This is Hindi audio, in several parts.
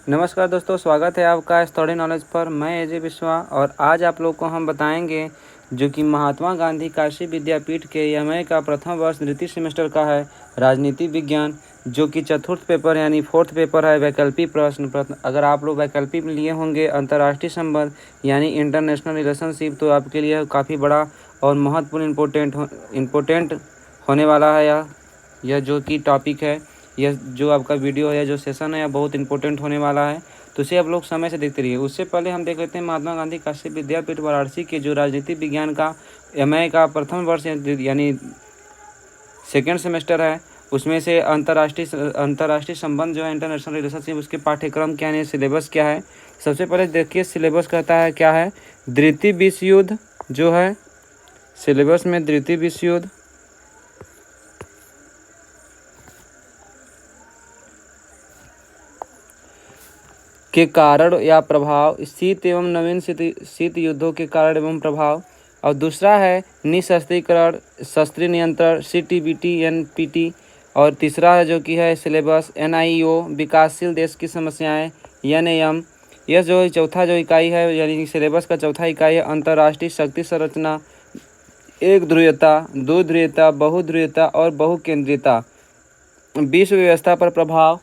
नमस्कार दोस्तों, स्वागत है आपका स्टडी नॉलेज पर। मैं अजय विश्वा और आज आप लोग को हम बताएंगे जो कि महात्मा गांधी काशी विद्यापीठ के एमए का प्रथम वर्ष द्वितीय सेमेस्टर का है राजनीति विज्ञान, जो कि चतुर्थ पेपर यानी फोर्थ पेपर है। वैकल्पिक प्रश्न अगर आप लोग वैकल्पिक लिए होंगे अंतर्राष्ट्रीय संबंध यानी इंटरनेशनल रिलेशनशिप, तो आपके लिए काफ़ी बड़ा और महत्वपूर्ण इम्पोर्टेंट होने वाला है। यह जो कि टॉपिक है, यह जो आपका वीडियो है, जो सेशन है, यह बहुत इंपॉर्टेंट होने वाला है, तो इसे आप लोग समय से देखते रहिए। उससे पहले हम देख लेते हैं महात्मा गांधी काशी विद्यापीठ वाराणसी के जो राजनीति विज्ञान का एमए का प्रथम वर्ष यानी सेकेंड सेमेस्टर है, उसमें से अंतर्राष्ट्रीय संबंध जो है इंटरनेशनल रिलेशनशिप, उसके पाठ्यक्रम क्या है, सिलेबस क्या है। सबसे पहले देखिए सिलेबस कहता है क्या है। द्वितीय विश्व युद्ध जो है सिलेबस में, द्वितीय विश्व युद्ध के कारण या प्रभाव, शीत एवं नवीन शीत युद्धों के कारण एवं प्रभाव। और दूसरा है निशस्त्रीकरण, शस्त्र नियंत्रण, CTBT NPT। और तीसरा है जो कि है सिलेबस NIO, विकासशील देश की समस्याएं, NAM। यह जो चौथा जो इकाई है यानी सिलेबस का चौथा इकाई है अंतर्राष्ट्रीय शक्ति संरचना, एक ध्रुवीयता, दो ध्रुवीयता, बहुध्रुवीयता और बहुकेंद्रीयता, विश्व व्यवस्था पर प्रभाव,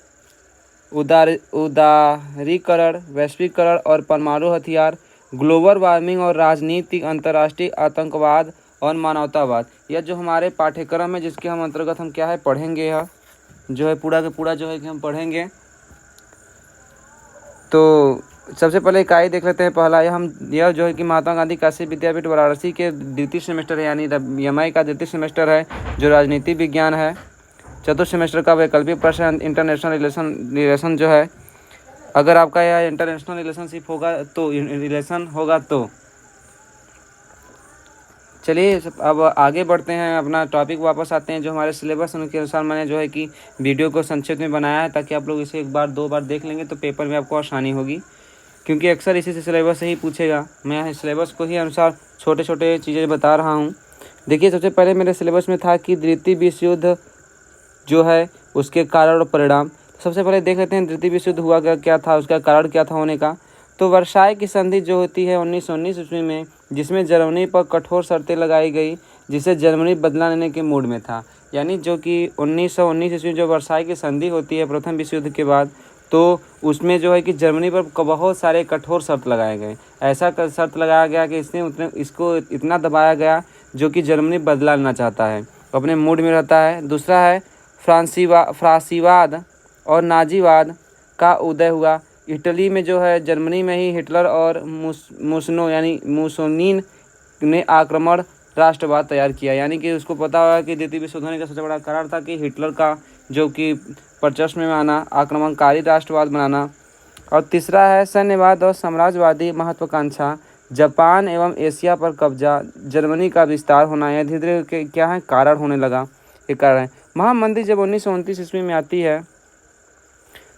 उदारीकरण, वैश्वीकरण और परमाणु हथियार, ग्लोबल वार्मिंग और राजनीतिक, अंतर्राष्ट्रीय आतंकवाद और मानवतावाद। यह जो हमारे पाठ्यक्रम है जिसके हम अंतर्गत हम क्या है पढ़ेंगे, यह जो है पूरा का पूरा जो है कि हम पढ़ेंगे। तो सबसे पहले इकाई देख लेते हैं। पहला यह जो है कि महात्मा गांधी काशी विद्यापीठ वाराणसी के द्वितीय सेमेस्टर है यानी एमआई का द्वितीय सेमेस्टर है, जो राजनीति विज्ञान है। चतुर्थ सेमेस्टर का वैकल्पिक प्रश्न इंटरनेशनल रिलेशन जो है, अगर आपका यह इंटरनेशनल रिलेशनशिप होगा तो रिलेशन होगा तो चलिए अब आगे बढ़ते हैं, अपना टॉपिक वापस आते हैं। जो हमारे सिलेबस के अनुसार मैंने जो है कि वीडियो को संक्षिप्त में बनाया है, ताकि आप लोग इसे एक बार दो बार देख लेंगे तो पेपर में आपको आसानी होगी, क्योंकि अक्सर इसी से सिलेबस से ही पूछेगा। मैं सिलेबस को ही अनुसार छोटे छोटे चीज़ें बता रहा हूँ। देखिए सबसे पहले मेरे सिलेबस में था कि द्वितीय विश्व युद्ध जो है उसके कारण और परिणाम। सबसे पहले देख लेते हैं द्वितीय विश्व युद्ध हुआ क्या था, उसका कारण क्या था होने का। तो वर्साई की संधि जो होती है 1919 ईस्वी में, जिसमें जर्मनी पर कठोर शर्तें लगाई गई, जिससे जर्मनी बदला लेने के मूड में था। यानी जो कि 1919 ईस्वी जो वर्साई की संधि होती है प्रथम विश्व युद्ध के बाद, तो उसमें जो है कि जर्मनी पर बहुत सारे कठोर शर्त लगाए गए। ऐसा शर्त लगाया गया कि इसको इतना दबाया गया जो कि जर्मनी बदला लेना चाहता है, अपने मूड में रहता है। दूसरा है फ्रांसीवाद और नाजीवाद का उदय हुआ। इटली में जो है जर्मनी में ही हिटलर और मुसोलिनी ने आक्रमण राष्ट्रवाद तैयार किया। यानी कि उसको पता होगा कि द्वितीय विश्व युद्ध होने का सबसे बड़ा कारण था कि हिटलर का जो कि वर्चस्व में आना, आक्रमणकारी राष्ट्रवाद बनाना। और तीसरा है सैन्यवाद और साम्राज्यवादी महत्वाकांक्षा, जापान एवं एशिया पर कब्जा, जर्मनी का विस्तार होना। यह धीरे धीरे क्या है कारण होने लगा, ये कारण है। महामंदी जब 1929 ईस्वी में आती है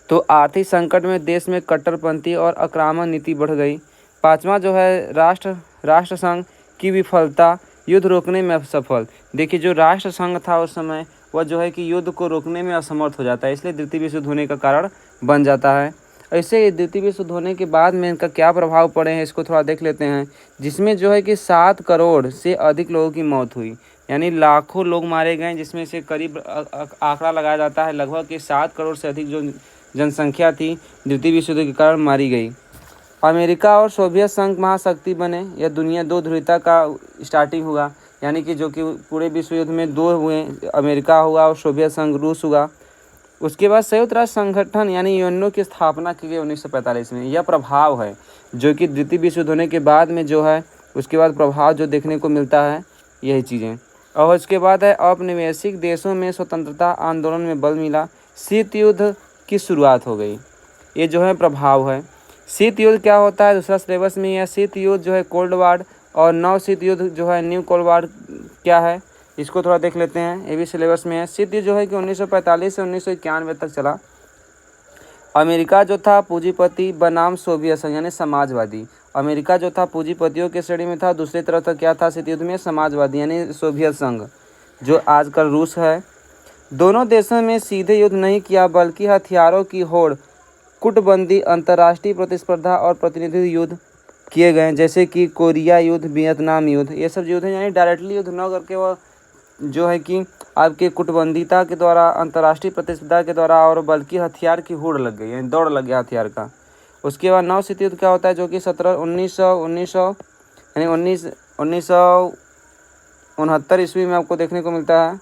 तो आर्थिक संकट में देश में कट्टरपंथी और आक्रामक नीति बढ़ गई। पांचवा जो है राष्ट्र संघ की विफलता, युद्ध रोकने में असफल। देखिए जो राष्ट्र संघ था उस समय, वह जो है कि युद्ध को रोकने में असमर्थ हो जाता है, इसलिए द्वितीय विश्व युद्ध होने का कारण बन जाता है। ऐसे द्वितीय विश्व युद्ध होने के बाद में इनका क्या प्रभाव पड़े हैं, इसको थोड़ा देख लेते हैं। जिसमें जो है कि 7 करोड़ से अधिक लोगों की मौत हुई, यानी लाखों लोग मारे गए, जिसमें से करीब आंकड़ा लगाया जाता है लगभग कि 7 करोड़ से अधिक जो जनसंख्या थी द्वितीय विश्व युद्ध के कारण मारी गई। अमेरिका और सोवियत संघ महाशक्ति बने। यह दुनिया दो ध्रुवीयता का स्टार्टिंग हुआ, यानी कि जो कि पूरे विश्व युद्ध में दो हुए, अमेरिका हुआ और सोवियत संघ रूस हुआ। उसके बाद संयुक्त राष्ट्र संगठन यानी यूएनओ की स्थापना की गई 1945 में। यह प्रभाव है जो कि द्वितीय विश्व युद्ध होने के बाद में जो है उसके बाद प्रभाव जो देखने को मिलता है, यही चीज़ें। और उसके बाद है औपनिवेशिक देशों में स्वतंत्रता आंदोलन में बल मिला, शीत युद्ध की शुरुआत हो गई। ये जो है प्रभाव है। शीत युद्ध क्या होता है, दूसरा सिलेबस में यह शीत युद्ध जो है कोल्ड वार, और नव शीत युद्ध जो है न्यू कोल्ड वार क्या है, इसको थोड़ा देख लेते हैं। ये भी सिलेबस में है। शीत युद्ध जो है कि 1945 से 1991 तक चला। अमेरिका जो था पूंजीपति बनाम सोवियत संघ यानी समाजवादी। अमेरिका जो था पूंजीपतियों के श्रेणी में था, दूसरी तरफ था क्या था शीत युद्ध में, समाजवादी यानी सोवियत संघ जो आजकल रूस है। दोनों देशों में सीधे युद्ध नहीं किया, बल्कि हथियारों की होड़ कूटबंदी, अंतर्राष्ट्रीय प्रतिस्पर्धा और प्रतिनिधि युद्ध किए गए हैं, जैसे कि कोरिया युद्ध, वियतनाम युद्ध। ये सब युद्ध हैं, यानी डायरेक्टली युद्ध न करके वो जो है कि आपके कूटबंदिता के द्वारा, अंतर्राष्ट्रीय प्रतिस्पर्धा के द्वारा, और बल्कि हथियार की होड़ लग गई, यानी दौड़ लग गया हथियार का। उसके बाद नौशीत युद्ध क्या होता है, जो कि 1969 ईस्वी में आपको देखने को मिलता है।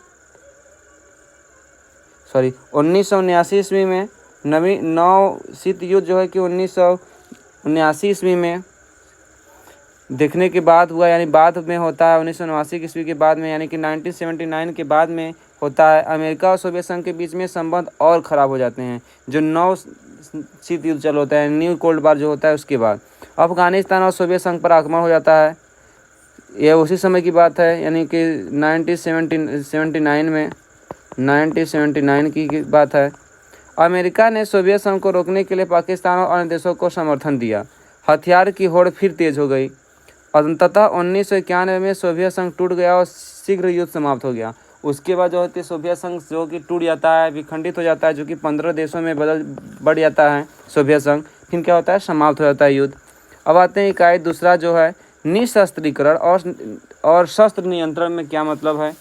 1979 ईस्वी में नौशीत युद्ध जो है कि 1979 ईस्वी में देखने के बाद हुआ, यानी बाद में होता है 1989 ईस्वी के बाद में, यानी कि 1979 के बाद में होता है। अमेरिका और सोवियत संघ के बीच में संबंध और ख़राब हो जाते हैं, जो नौ शीत युद्ध चल होता है, न्यू कोल्ड वार जो होता है उसके बाद अफगानिस्तान और सोवियत संघ पर आक्रमण हो जाता है। यह उसी समय की बात है, यानी कि 1979 की बात है। अमेरिका ने सोवियत संघ को रोकने के लिए पाकिस्तान और अन्य देशों को समर्थन दिया। हथियार की होड़ फिर तेज हो गई। अंततः 1991 में सोवियत संघ टूट गया और शीघ्र युद्ध समाप्त हो गया। उसके बाद जो है सोवियत संघ जो कि टूट जाता है, विखंडित हो जाता है, जो कि 15 देशों में बढ़ जाता है सोवियत संघ। फिर क्या होता है, समाप्त हो जाता है युद्ध। अब आते हैं इकाई दूसरा जो है निशस्त्रीकरण और शस्त्र नियंत्रण में क्या मतलब है।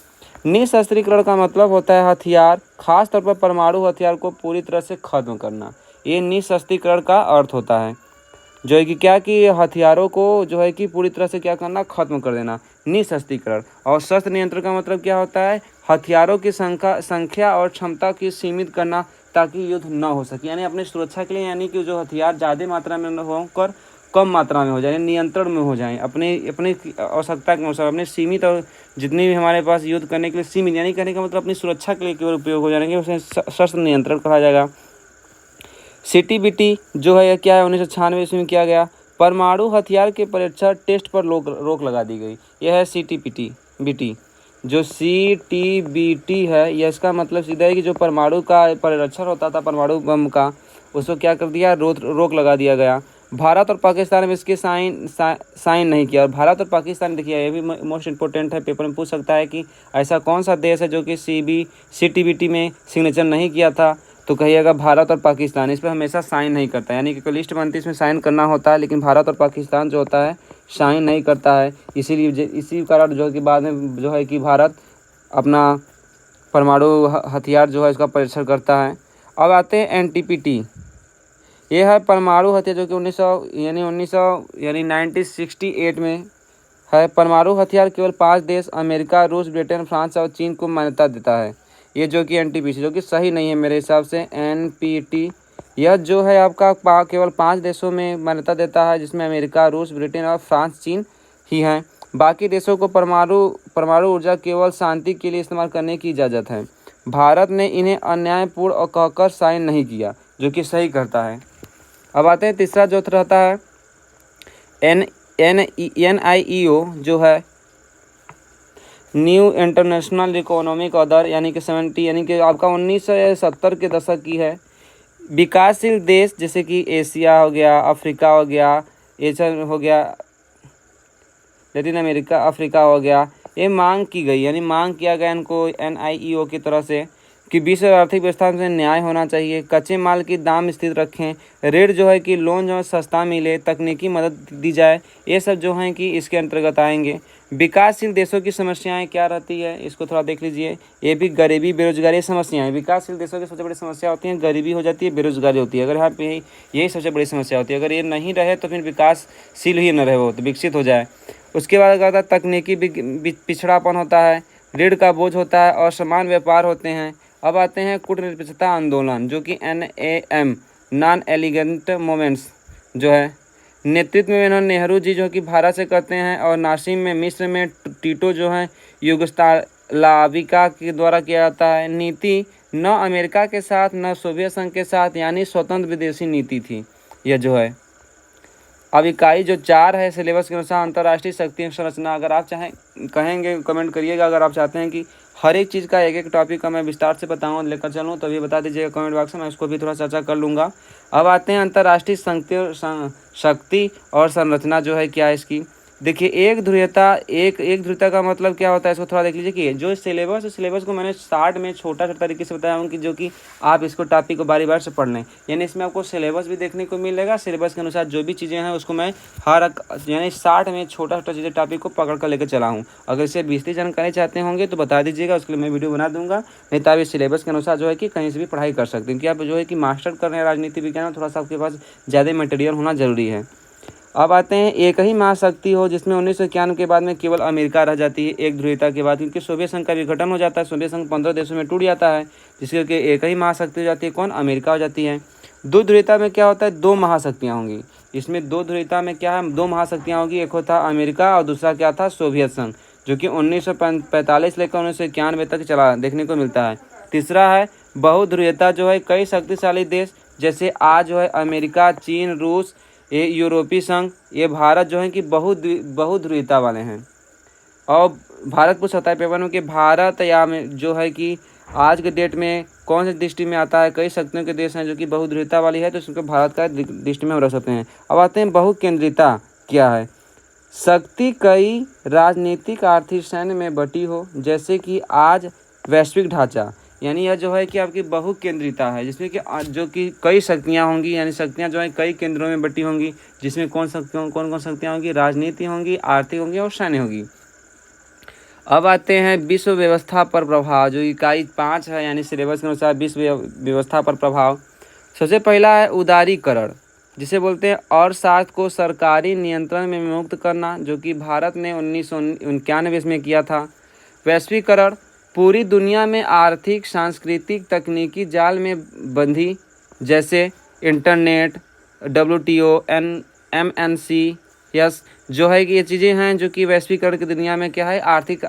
निशस्त्रीकरण का मतलब होता है हथियार, खासतौर पर परमाणु हथियार को पूरी तरह से खत्म करना। ये निशस्त्रीकरण का अर्थ होता है, जो है कि क्या कि हथियारों को जो है कि पूरी तरह से क्या करना, खत्म कर देना, निशस्त्रीकरण। और शस्त्र नियंत्रण का मतलब क्या होता है, हथियारों की संख्या और क्षमता की सीमित करना, ताकि युद्ध न हो सके, यानी अपनी सुरक्षा के लिए, यानी कि जो हथियार ज़्यादा मात्रा में न होकर कम मात्रा में हो जाए, नियंत्रण में हो जाएं, अपनी आवश्यकता के अनुसार, अपने सीमित, और जितनी भी हमारे पास युद्ध करने के लिए सीमित, यानी कहने का मतलब अपनी सुरक्षा के लिए केवल उपयोग हो जाएंगे, उसे शस्त्र नियंत्रण कहा जाएगा। CTBT जो है यह क्या है, 1996 ईस्वी में किया गया। परमाणु हथियार के परीक्षण टेस्ट पर रोक लगा दी गई। यह है CTBT। जो CTBT है, यह इसका मतलब सीधा है कि जो परमाणु का परीक्षण होता था, परमाणु बम का, उसको क्या कर दिया, रोक लगा दिया गया। भारत और पाकिस्तान में इसके साइन नहीं किया। और भारत और पाकिस्तान, देखिए ये भी मोस्ट इंपॉर्टेंट है, पेपर में पूछ सकता है कि ऐसा कौन सा देश है जो कि CTBT में सिग्नेचर नहीं किया था, तो कहिएगा भारत और पाकिस्तान। इस पर हमेशा साइन नहीं करता है, यानी कि लिस्ट बनती है इसमें साइन करना होता है, लेकिन भारत और पाकिस्तान जो होता है साइन नहीं करता है। इसीलिए इसी कारण जो है कि बाद में जो है कि भारत अपना परमाणु हथियार जो है इसका परीक्षण करता है। अब आते हैं NTPT। यह है परमाणु हथियार, जो कि 1968 में है। परमाणु हथियार केवल 5 देश, अमेरिका, रूस, ब्रिटेन, फ्रांस और चीन को मान्यता देता है। ये जो कि NTPC, जो कि सही नहीं है मेरे हिसाब से। NPT यह जो है आपका केवल 5 देशों में मान्यता देता है, जिसमें अमेरिका, रूस, ब्रिटेन और फ्रांस, चीन ही हैं। बाकी देशों को परमाणु ऊर्जा केवल शांति के लिए इस्तेमाल करने की इजाज़त है। भारत ने इन्हें अन्यायपूर्ण और कहकर साइन नहीं किया, जो कि सही करता है। अब आते हैं तीसरा जो रहता है NIEO, जो है न्यू इंटरनेशनल इकोनॉमिक ऑर्डर, यानी कि 70, यानी कि आपका 1970 के दशक की है। विकासशील देश जैसे कि एशिया हो गया, अफ्रीका हो गया, एशिया हो गया, लैटिन अमेरिका, अफ्रीका हो गया, ये मांग की गई, यानी मांग किया गया इनको NIEO की तरफ से कि विश्व आर्थिक व्यवस्था में न्याय होना चाहिए, कच्चे माल की दाम स्थिर रखें, ऋण जो है कि लोन जो है सस्ता मिले, तकनीकी मदद दी जाए, ये सब जो हैं कि इसके अंतर्गत आएंगे। विकासशील देशों की समस्याएं क्या रहती है, इसको थोड़ा देख लीजिए। ये भी गरीबी, बेरोजगारी समस्याएं। विकासशील देशों की सबसे बड़ी समस्या होती है गरीबी हो जाती है, बेरोजगारी होती है। अगर यहाँ पे यही सबसे बड़ी समस्या होती है, अगर ये नहीं रहे तो फिर विकासशील ही न रहे, वो तो विकसित हो जाए। उसके बाद क्या होता है, तकनीकी पिछड़ापन होता है, ऋण का बोझ होता है और समान व्यापार होते हैं। अब आते हैं कूटनीतिकता आंदोलन, जो कि NAM, नॉन एलिगेंट मूवमेंट्स जो है। नेतृत्व में इन्होंने नेहरू जी जो कि भारत से करते हैं, और नासिम में मिस्र में टीटो जो है युगोस्लाविया के द्वारा किया जाता है। नीति न अमेरिका के साथ न सोवियत संघ के साथ, यानी स्वतंत्र विदेशी नीति थी यह जो है। अब इकाई जो 4 है सिलेबस के अनुसार, अंतर्राष्ट्रीय शक्ति संरचना। अगर आप चाहें कहेंगे, कमेंट करिएगा। अगर आप चाहते हैं कि हर एक चीज़ का एक टॉपिक का मैं विस्तार से बताऊँ, लेकर चलूँ, तो ये बता दीजिएगा कमेंट बॉक्स में, मैं इसको भी थोड़ा चर्चा कर लूँगा। अब आते हैं अंतर्राष्ट्रीय शक्ति और संरचना जो है क्या है इसकी। देखिए एक ध्रुवीयता, एक ध्रुवीयता का मतलब क्या होता है, इसको थोड़ा देख लीजिए कि जो सिलेबस को मैंने स्टार्ट में छोटा छोटा तरीके से बताया हूँ कि जो कि आप इसको टॉपिक को बारी बार से पढ़ लें। यानी इसमें आपको सिलेबस भी देखने को मिलेगा, सिलेबस के अनुसार जो भी चीज़ें हैं उसको मैं यानी 60 में छोटा छोटा चीज़ें टॉपिक को पकड़ कर लेकर चला हूँ। अगर इसे विस्तृत जानकारी चाहते होंगे तो बता दीजिएगा, उसके लिए मैं वीडियो बना दूंगा। नहीं तो आप इस सिलेबस के अनुसार जो है कि कहीं से भी पढ़ाई कर सकते हैं, क्योंकि आप जो है कि मास्टर कर रहे हैं राजनीति विज्ञान में, थोड़ा सा आपके पास ज़्यादा मटेरियल होना जरूरी है। अब आते हैं एक ही महाशक्ति हो जिसमें 1991 के बाद में केवल अमेरिका रह जाती है एक ध्रुवीयता के बाद, क्योंकि सोवियत संघ का विघटन हो जाता है, सोवियत संघ 15 देशों में टूट जाता है, जिसके कि एक ही महाशक्ति हो जाती है, कौन, अमेरिका हो जाती है। दो ध्रुवीयता में क्या होता है, दो महाशक्तियाँ होंगी। इसमें दो ध्रुवीयता में क्या है, दो महाशक्तियाँ होगी, एक होता अमेरिका और दूसरा क्या था, सोवियत संघ, जो कि 1945 लेकर 1991 तक चला देखने को मिलता है। तीसरा है बहुध्रुवीयता, जो है कई शक्तिशाली देश जैसे आज जो है अमेरिका, चीन, रूस, ये यूरोपीय संघ, ये भारत जो है कि बहुध्रुवीयता वाले हैं। और भारत पूछ सकता है पेपर में कि भारत या में जो है कि आज के डेट में कौन सी दृष्टि में आता है, कई शक्तियों के देश हैं जो कि बहुध्रुवीयता वाली है, तो उसको भारत का दृष्टि में हम रख सकते हैं। अब आते हैं बहुकेंद्रिता क्या है, शक्ति कई राजनीतिक, आर्थिक, सैन्य में बटी हो, जैसे कि आज वैश्विक ढांचा। यानी यह जो है कि आपकी बहुकेंद्रिता है, जिसमें कि जो कि कई शक्तियाँ होंगी, यानी शक्तियाँ जो है कई केंद्रों में बटी होंगी, जिसमें कौन कौन शक्तियाँ होंगी, राजनीति होंगी, आर्थिक होंगी और सैन्य होगी। अब आते हैं विश्व व्यवस्था पर प्रभाव, जो इकाई 5 है, यानी सिलेबस के अनुसार विश्व व्यवस्था पर प्रभाव। सबसे पहला है उदारीकरण, जिसे बोलते हैं अर्थशास्त्र को सरकारी नियंत्रण में मुक्त करना, जो कि भारत ने 1991 में किया था। वैश्वीकरण, पूरी दुनिया में आर्थिक, सांस्कृतिक, तकनीकी जाल में बंधी, जैसे इंटरनेट, WTO, MNC, यस, जो है कि ये चीज़ें हैं जो कि वैश्वीकरण की दुनिया में क्या है, आर्थिक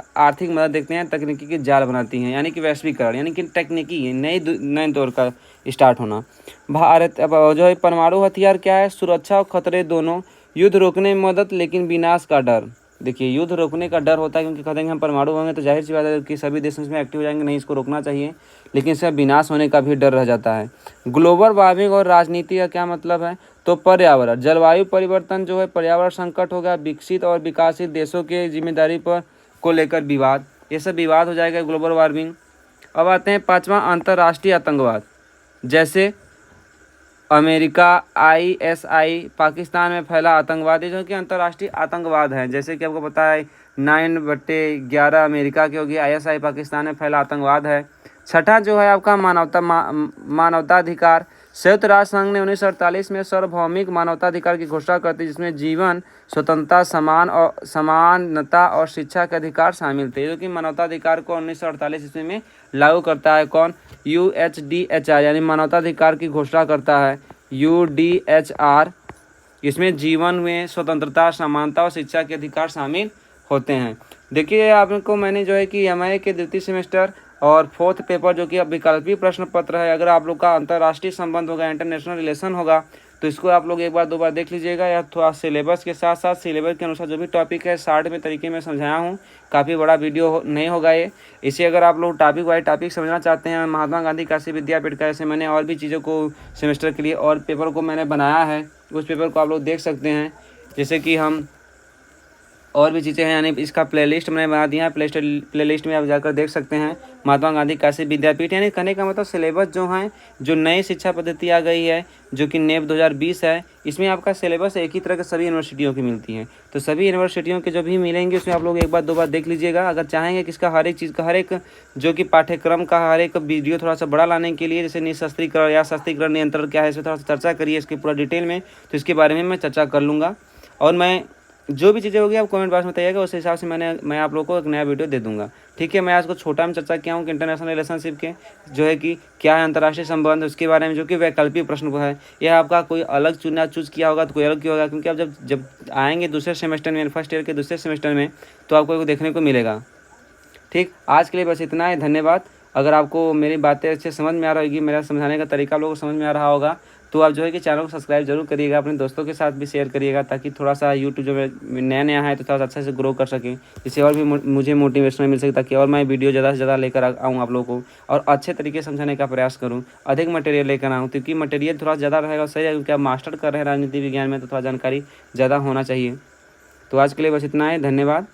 मदद देखते हैं, तकनीकी के जाल बनाती हैं, यानी कि वैश्वीकरण यानी कि तकनीकी नए दौर का स्टार्ट होना। भारत अब जो है परमाणु हथियार क्या है, सुरक्षा और खतरे दोनों, युद्ध रोकने में मदद लेकिन विनाश का डर। देखिए युद्ध रोकने का डर होता है, क्योंकि कहते हैं हम परमाणु होंगे तो जाहिर सी बात है कि सभी देश इसमें एक्टिव हो जाएंगे, नहीं इसको रोकना चाहिए, लेकिन इसका विनाश होने का भी डर रह जाता है। ग्लोबल वार्मिंग और राजनीति का क्या मतलब है, तो पर्यावरण, जलवायु परिवर्तन जो है, पर्यावरण संकट हो गया, विकसित और विकासशील देशों के जिम्मेदारी पर को लेकर विवाद, ये सब विवाद हो जाएगा, ग्लोबल वार्मिंग। अब आते हैं पाँचवा, अंतर्राष्ट्रीय आतंकवाद, जैसे अमेरिका, ISI, पाकिस्तान में फैला आतंकवादी, जो कि अंतर्राष्ट्रीय आतंकवाद है, जैसे कि आपको पता है 9/11 अमेरिका की होगी, ISI पाकिस्तान में फैला आतंकवाद है। छठा जो है आपका मानवताधिकार, संयुक्त राष्ट्र संघ ने 1948 में सार्वभौमिक मानवताधिकार की घोषणा करती, जिसमें जीवन, स्वतंत्रता, समानता और शिक्षा के अधिकार शामिल थे, जो कि मानवताधिकार को 1948 ईस्वी में लागू करता है कौन, UNHCR, यानी मानवताधिकार की घोषणा करता है UNHCR। इसमें जीवन में स्वतंत्रता, समानता और शिक्षा के अधिकार शामिल होते हैं। देखिए आपको मैंने जो है कि MA के द्वितीय सेमेस्टर और 4th पेपर जो कि अब विकल्पीय प्रश्न पत्र है, अगर आप लोग का अंतर्राष्ट्रीय संबंध होगा, इंटरनेशनल रिलेशन होगा, तो इसको आप लोग एक बार दो बार देख लीजिएगा, या थोड़ा सिलेबस के साथ साथ सिलेबस के अनुसार जो भी टॉपिक है शार्ट में तरीके में समझाया हूँ, काफ़ी बड़ा वीडियो नहीं होगा ये। इसे अगर आप लोग टॉपिक वाइज टॉपिक समझना चाहते हैं, महात्मा गांधी काशी विद्यापीठ का, ऐसे मैंने और भी चीज़ों को सेमेस्टर के लिए और पेपर को मैंने बनाया है, उस पेपर को आप लोग देख सकते हैं। जैसे कि हम और भी चीज़ें हैं, यानी इसका प्लेलिस्ट मैंने बना दिया है, प्लेलिस्ट में आप जाकर देख सकते हैं, महात्मा गांधी काशी विद्यापीठ। यानी कहने का मतलब सिलेबस जो है, जो नई शिक्षा पद्धति आ गई है, जो कि NEP 2020 है, इसमें आपका सिलेबस एक ही तरह के सभी यूनिवर्सिटियों की मिलती है, तो सभी यूनिवर्सिटियों के जो भी मिलेंगे उसमें आप लोग एक बार दो बार देख लीजिएगा। अगर चाहेंगे कि इसका हर एक चीज़ का, हर एक जो कि पाठ्यक्रम का हर एक वीडियो थोड़ा सा बड़ा लाने के लिए, जैसे निशस्त्रीकरण या शस्त्रीकरण नियंत्रण क्या है, इसमें थोड़ा सा चर्चा करिए इसकी पूरा डिटेल में, तो इसके बारे में मैं चर्चा कर लूँगा। और मैं जो भी चीज़ें होगी आप कमेंट बॉक्स में बताइएगा, उस हिसाब से मैं आप लोगों को एक नया वीडियो दे दूंगा, ठीक है। मैं आज को छोटा में चर्चा किया हूँ कि इंटरनेशनल रिलेशनशिप के जो है कि क्या है अंतर्राष्ट्रीय संबंध, उसके बारे में, जो कि वैकल्पिक प्रश्न है, यह आपका कोई अलग चूज किया होगा तो कोई अलग किया होगा, क्योंकि आप जब आएंगे दूसरे सेमेस्टर में, फर्स्ट ईयर के दूसरे सेमेस्टर में, तो आपको देखने को मिलेगा, ठीक। आज के लिए बस इतना है, धन्यवाद। अगर आपको मेरी बातें अच्छे समझ में आ रही होगी, मेरा समझाने का तरीका आप लोगों को समझ में आ रहा होगा, तो आप जो है कि चैनल को सब्सक्राइब जरूर करिएगा, अपने दोस्तों के साथ भी शेयर करिएगा, ताकि थोड़ा सा यूट्यूब जो नया है तो थोड़ा सा अच्छे से ग्रो कर सकें, जिससे और भी मुझे मोटिवेशन मिल सके, ताकि और मैं वीडियो ज़्यादा से ज़्यादा लेकर आऊँ आप लोगों को, और अच्छे तरीके से समझाने का प्रयास करूँ, अधिक मटेरियल लेकर आऊँ, क्योंकि मटेरियल थोड़ा ज़्यादा रहेगा सही है, क्योंकि आप मास्टर कर रहे हैं राजनीति विज्ञान में, तो थोड़ा जानकारी ज़्यादा होना चाहिए। तो आज के लिए बस इतना ही, धन्यवाद।